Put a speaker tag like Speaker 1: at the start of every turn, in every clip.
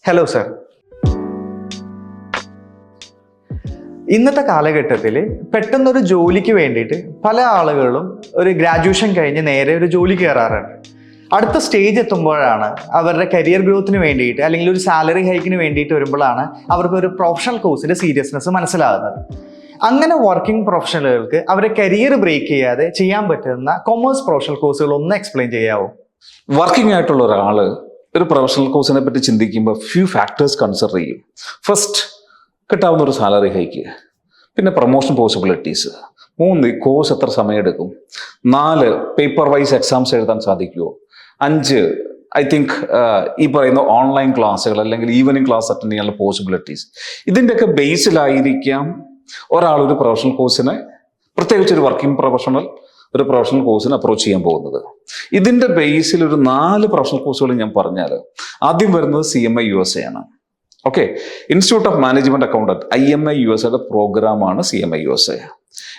Speaker 1: Hello sir. ഇന്നത്തെ കാലഘട്ടത്തിൽ പെട്ടെന്നൊരു ജോലിക്ക് വേണ്ടിയിട്ട് പല ആളുകളും ഒരു ഗ്രാജുവേഷൻ കഴിഞ്ഞ് നേരെ ഒരു ജോലി കയറാറുണ്ട്. അടുത്ത സ്റ്റേജ് എത്തുമ്പോഴാണ് അവരുടെ കരിയർ ഗ്രോത്തിന് വേണ്ടിയിട്ട് അല്ലെങ്കിൽ ഒരു സാലറി ഹൈക്കിന് വേണ്ടിയിട്ട് വരുമ്പോഴാണ് അവർക്ക് ഒരു പ്രൊഫഷണൽ കോഴ്സിന്റെ സീരിയസ്നെസ് മനസ്സിലാകുന്നത്. അങ്ങനെ വർക്കിംഗ് പ്രൊഫഷണലുകൾക്ക് അവരുടെ കരിയർ ബ്രേക്ക് ചെയ്യാതെ ചെയ്യാൻ പറ്റുന്ന കൊമേഴ്സ് പ്രൊഫഷണൽ കോഴ്സുകൾ ഒന്ന് എക്സ്പ്ലെയിൻ ചെയ്യാവോ?
Speaker 2: വർക്കിംഗ് ആയിട്ടുള്ള ഒരാൾ ഒരു പ്രൊഫഷണൽ കോഴ്സിനെ പറ്റി ചിന്തിക്കുമ്പോൾ ഫ്യൂ ഫാക്ടേഴ്സ് കൺസിഡർ ചെയ്യും. ഫസ്റ്റ്, കിട്ടാവുന്ന ഒരു സാലറി ഹൈക്ക്, പിന്നെ പ്രൊമോഷൻ പോസിബിലിറ്റീസ്, 3 കോഴ്സ് എത്ര സമയമെടുക്കും, 4 പേപ്പർ വൈസ് എക്സാംസ് എഴുതാൻ സാധിക്കുമോ, 5 ഐ തിങ്ക് ഈ പറയുന്ന ഓൺലൈൻ ക്ലാസ്സുകൾ അല്ലെങ്കിൽ ഈവനിങ് ക്ലാസ് അറ്റൻഡ് ചെയ്യാനുള്ള പോസിബിലിറ്റീസ്. ഇതിൻ്റെയൊക്കെ ബേസിലായിരിക്കാം ഒരാൾ ഒരു പ്രൊഫഷണൽ കോഴ്സിനെ, പ്രത്യേകിച്ച് ഒരു വർക്കിംഗ് പ്രൊഫഷണൽ ഒരു പ്രൊഫഷണൽ കോഴ്സിന് അപ്രോച്ച് ചെയ്യാൻ പോകുന്നത്. ഇതിൻ്റെ ബേസിൽ ഒരു 4 പ്രൊഫഷണൽ കോഴ്സുകൾ ഞാൻ പറഞ്ഞാൽ ആദ്യം വരുന്നത് CMA USA ആണ്. Okay, institute of management accountant IMA USAയുടെ പ്രോഗ്രാമാണ് CMA USA.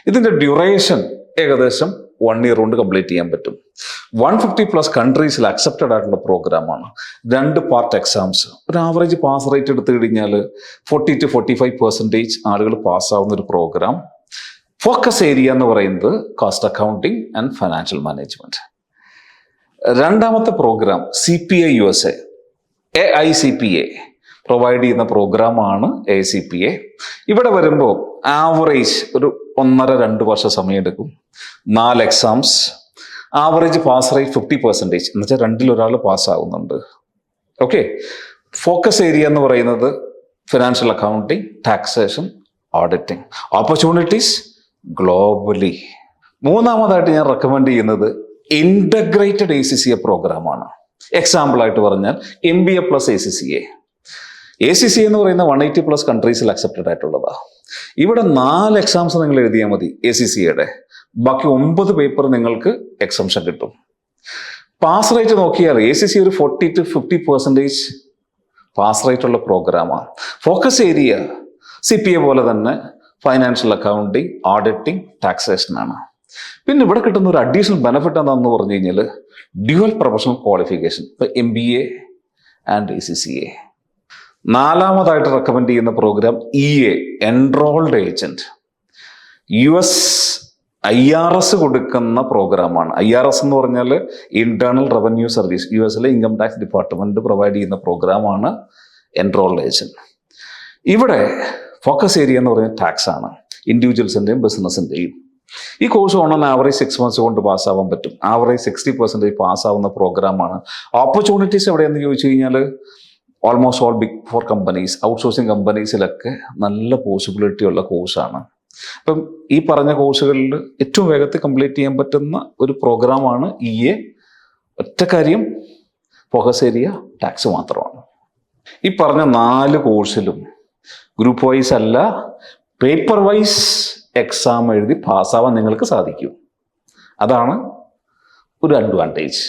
Speaker 2: ഇതിൻ്റെ ഡ്യൂറേഷൻ ഏകദേശം 1 ഇയർ കൊണ്ട് കംപ്ലീറ്റ് ചെയ്യാൻ പറ്റും. 150+ കൺട്രീസിൽ അക്സെപ്റ്റഡ് ആയിട്ടുള്ള പ്രോഗ്രാമാണ്. 2 പാർട്ട് എക്സാംസ്, ഒരു ആവറേജ് പാസ് റേറ്റ് എടുത്തു കഴിഞ്ഞാൽ 40 to 45% ആളുകൾ പാസ്സാവുന്ന ഒരു പ്രോഗ്രാം. ഫോക്കസ് ഏരിയ എന്ന് പറയുന്നത് cost accounting and financial management. രണ്ടാമത്തെ programme CPA USA AICPA provide ചെയ്യുന്ന പ്രോഗ്രാമാണ് AICPA. ഇവിടെ വരുമ്പോൾ ആവറേജ് ഒരു 1.5-2 വർഷം സമയമെടുക്കും, 4 എക്സാംസ്, ആവറേജ് പാസ് റേറ്റ് 50%, എന്നുവെച്ചാൽ 2ൽ ഒരാൾ പാസ്സാവുന്നുണ്ട്. ഓക്കെ, ഫോക്കസ് ഏരിയ എന്ന് പറയുന്നത് financial accounting, taxation, auditing. Opportunities globally. മൂന്നാമതായിട്ട് ഞാൻ റെക്കമെൻഡ് ചെയ്യുന്നത് ഇൻ്റഗ്രേറ്റഡ് ACCA പ്രോഗ്രാമാണ്. എക്സാമ്പിൾ ആയിട്ട് പറഞ്ഞാൽ MBA + ACCA. ACCA എന്ന് പറയുന്ന 180+ കൺട്രീസിൽ അക്സെപ്റ്റഡ് ആയിട്ടുള്ളതാണ്. ഇവിടെ 4 എക്സാംസ് നിങ്ങൾ എഴുതിയാൽ മതി ACCAയുടെ, ബാക്കി 9 പേപ്പർ നിങ്ങൾക്ക് എക്സംഷൻ കിട്ടും. പാസ് റേറ്റ് നോക്കിയാൽ ACCA ഒരു 40 to 50% പാസ് റേറ്റ് ഉള്ള പ്രോഗ്രാമാണ്. ഫോക്കസ് ഏരിയ CPA പോലെ തന്നെ ഫൈനാൻഷ്യൽ അക്കൗണ്ടിങ്, ഓഡിറ്റിംഗ്, ടാക്സേഷനാണ്. പിന്നെ ഇവിടെ കിട്ടുന്ന ഒരു അഡീഷണൽ ബെനിഫിറ്റ് എന്താണെന്ന് പറഞ്ഞു കഴിഞ്ഞാൽ dual professional qualification, MBA and ACCA. നാലാമതായിട്ട് റെക്കമെൻഡ് ചെയ്യുന്ന programme EA enrolled agent. US IRS കൊടുക്കുന്ന പ്രോഗ്രാമാണ്. IRS എന്ന് പറഞ്ഞാൽ ഇന്റേണൽ റവന്യൂ സർവീസ്, USലെ ഇൻകം ടാക്സ് ഡിപ്പാർട്ട്മെന്റ് പ്രൊവൈഡ് ചെയ്യുന്ന പ്രോഗ്രാമാണ് എൻറോൾഡ് ഏജന്റ്. ഇവിടെ ഫോക്കസ് ഏരിയ എന്ന് പറയുന്നത് ടാക്സ് ആണ്, ഇൻഡിവിജ്വൽസിൻ്റെയും ബിസിനസിൻ്റെയും. ഈ കോഴ്സ് ഓൺ ആവറേജ് 6 months കൊണ്ട് പാസ്സാവാൻ പറ്റും. ആവറേജ് 60% പാസ്സാവുന്ന പ്രോഗ്രാമാണ്. ഓപ്പർച്യൂണിറ്റീസ് എവിടെയെന്ന് ചോദിച്ചു കഴിഞ്ഞാൽ almost all big 4 companies, outsourcing കമ്പനീസിലൊക്കെ നല്ല പോസിബിലിറ്റി ഉള്ള കോഴ്സാണ്. അപ്പം ഈ പറഞ്ഞ കോഴ്സുകളിൽ ഏറ്റവും വേഗത്തിൽ കംപ്ലീറ്റ് ചെയ്യാൻ പറ്റുന്ന ഒരു പ്രോഗ്രാമാണ് EA. ഒറ്റ കാര്യം, ഫോക്കസ് ഏരിയ ടാക്സ് മാത്രമാണ്. ഈ പറഞ്ഞ 4 കോഴ്സിലും ഗ്രൂപ്പ് വൈസ് അല്ല, പേപ്പർ വൈസ് എക്സാം എഴുതി പാസ്സാവാൻ നിങ്ങൾക്ക് സാധിക്കും. അതാണ് ഒരു അഡ്വാൻറ്റേജ്.